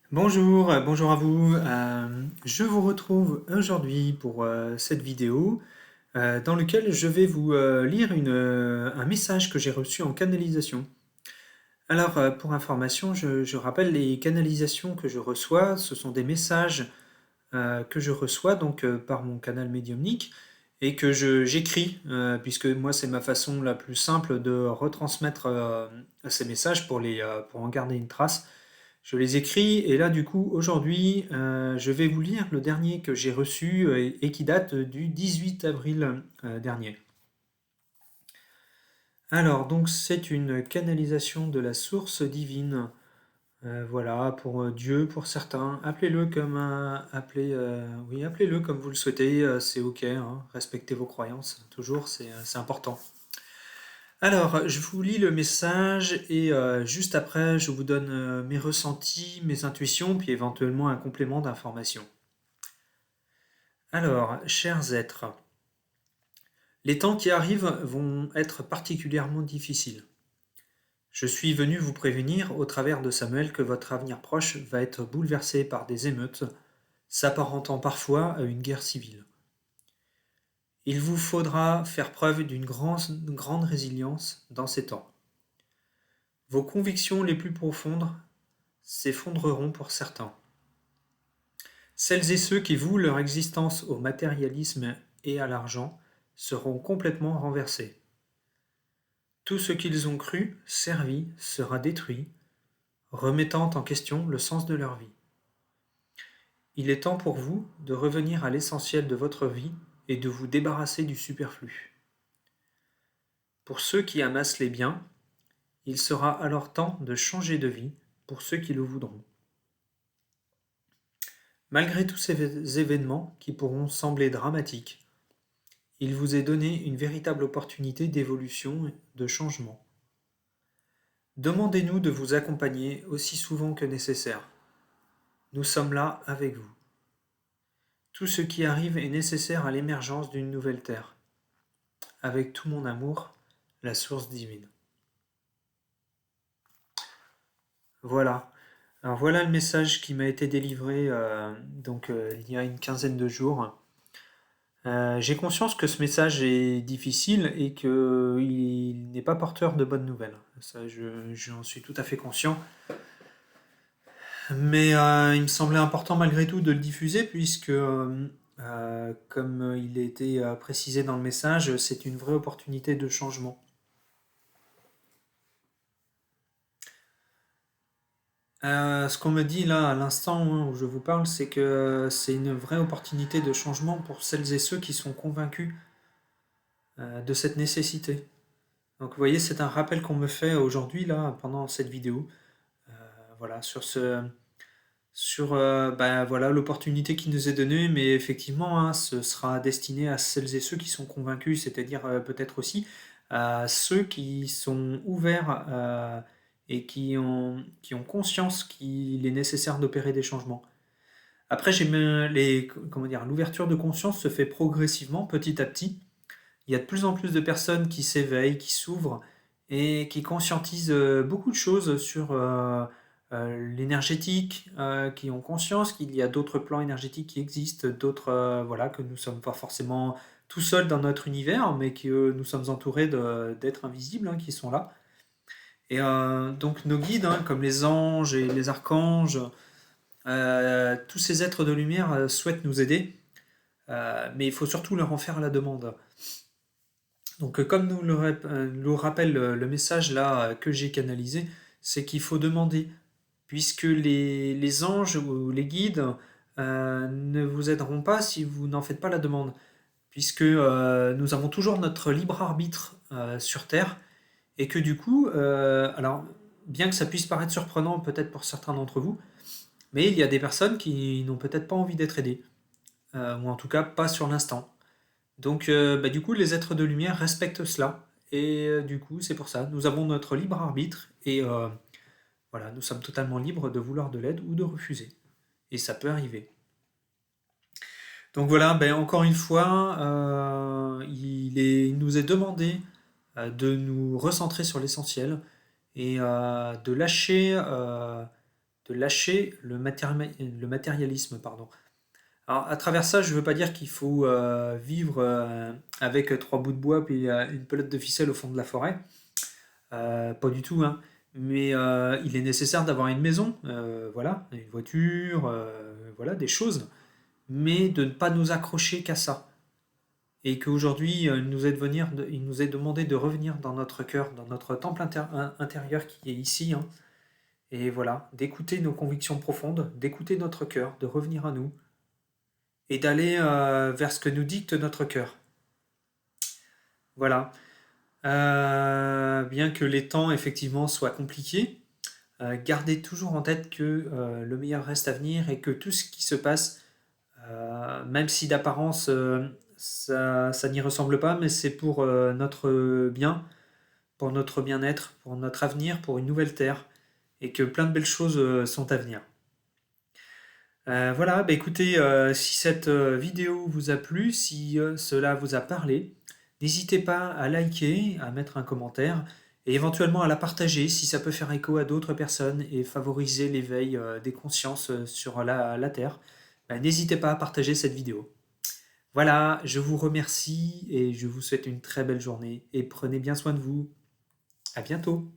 Bonjour à vous. Je vous retrouve aujourd'hui pour cette vidéo dans laquelle je vais vous lire un message que j'ai reçu en canalisation. Alors, pour information, je rappelle les canalisations que je reçois, ce sont des messages que je reçois donc par mon canal médiumnique et que j'écris, puisque moi c'est ma façon la plus simple de retransmettre ces messages pour en garder une trace. Je les écris et là du coup aujourd'hui je vais vous lire le dernier que j'ai reçu et qui date du 18 avril dernier. Alors donc c'est une canalisation de la source divine. Voilà pour Dieu pour certains. Appelez-le comme vous le souhaitez. C'est ok, hein. Respectez vos croyances toujours, c'est important. Alors, je vous lis le message et juste après, je vous donne mes ressentis, mes intuitions, puis éventuellement un complément d'information. Alors, chers êtres, les temps qui arrivent vont être particulièrement difficiles. Je suis venu vous prévenir au travers de Samuel que votre avenir proche va être bouleversé par des émeutes, s'apparentant parfois à une guerre civile. Il vous faudra faire preuve d'une grande résilience dans ces temps. Vos convictions les plus profondes s'effondreront pour certains. Celles et ceux qui vouent leur existence au matérialisme et à l'argent seront complètement renversés. Tout ce qu'ils ont cru, servi, sera détruit, remettant en question le sens de leur vie. Il est temps pour vous de revenir à l'essentiel de votre vie et de vous débarrasser du superflu. Pour ceux qui amassent les biens, il sera alors temps de changer de vie pour ceux qui le voudront. Malgré tous ces événements qui pourront sembler dramatiques, il vous est donné une véritable opportunité d'évolution, de changement. Demandez-nous de vous accompagner aussi souvent que nécessaire. Nous sommes là avec vous. Tout ce qui arrive est nécessaire à l'émergence d'une nouvelle terre. Avec tout mon amour, la source divine. Voilà. Alors voilà le message qui m'a été délivré il y a une quinzaine de jours. J'ai conscience que ce message est difficile et qu'il n'est pas porteur de bonnes nouvelles. Ça, j'en suis tout à fait conscient. Mais il me semblait important malgré tout de le diffuser puisque, comme il a été précisé dans le message, c'est une vraie opportunité de changement. Ce qu'on me dit là à l'instant où je vous parle, c'est que c'est une vraie opportunité de changement pour celles et ceux qui sont convaincus de cette nécessité. Donc vous voyez, c'est un rappel qu'on me fait aujourd'hui là pendant cette vidéo. Voilà, sur l'opportunité qui nous est donnée, mais effectivement, hein, ce sera destiné à celles et ceux qui sont convaincus, c'est-à-dire peut-être aussi à ceux qui sont ouverts et qui ont conscience qu'il est nécessaire d'opérer des changements. Après, comment dire, l'ouverture de conscience se fait progressivement, petit à petit. Il y a de plus en plus de personnes qui s'éveillent, qui s'ouvrent et qui conscientisent beaucoup de choses sur l'énergétique, qui ont conscience qu'il y a d'autres plans énergétiques qui existent, d'autres, voilà, que nous ne sommes pas forcément tout seuls dans notre univers, mais que nous sommes entourés d'êtres invisibles hein, qui sont là. Et donc nos guides, hein, comme les anges et les archanges, tous ces êtres de lumière souhaitent nous aider, mais il faut surtout leur en faire la demande. Donc, comme nous le rappelle le message là que j'ai canalisé, c'est qu'il faut demander, puisque les anges ou les guides ne vous aideront pas si vous n'en faites pas la demande, puisque nous avons toujours notre libre arbitre sur Terre, et que du coup, alors, bien que ça puisse paraître surprenant peut-être pour certains d'entre vous, mais il y a des personnes qui n'ont peut-être pas envie d'être aidées, ou en tout cas pas sur l'instant. Donc, du coup, les êtres de lumière respectent cela. Et du coup, c'est pour ça. Nous avons notre libre arbitre et voilà, nous sommes totalement libres de vouloir de l'aide ou de refuser. Et ça peut arriver. Donc voilà, encore une fois, il nous est demandé de nous recentrer sur l'essentiel et de lâcher de lâcher le matérialisme, pardon. Alors, à travers ça, je ne veux pas dire qu'il faut vivre avec trois bouts de bois et une pelote de ficelle au fond de la forêt. Pas du tout, hein. Mais il est nécessaire d'avoir une maison, voilà, une voiture, voilà, des choses, mais de ne pas nous accrocher qu'à ça. Et qu'aujourd'hui, il nous est demandé de revenir dans notre cœur, dans notre temple intérieur qui est ici, hein. Et voilà, d'écouter nos convictions profondes, d'écouter notre cœur, de revenir à nous, et d'aller vers ce que nous dicte notre cœur. Voilà. Bien que les temps effectivement soient compliqués, gardez toujours en tête que le meilleur reste à venir et que tout ce qui se passe, même si d'apparence ça n'y ressemble pas, mais c'est pour notre bien, pour notre bien-être, pour notre avenir, pour une nouvelle terre, et que plein de belles choses sont à venir. Voilà, bah écoutez, si cette vidéo vous a plu, si cela vous a parlé, n'hésitez pas à liker, à mettre un commentaire et éventuellement à la partager si ça peut faire écho à d'autres personnes et favoriser l'éveil des consciences sur la Terre. Bah, n'hésitez pas à partager cette vidéo. Voilà, je vous remercie et je vous souhaite une très belle journée et prenez bien soin de vous. À bientôt.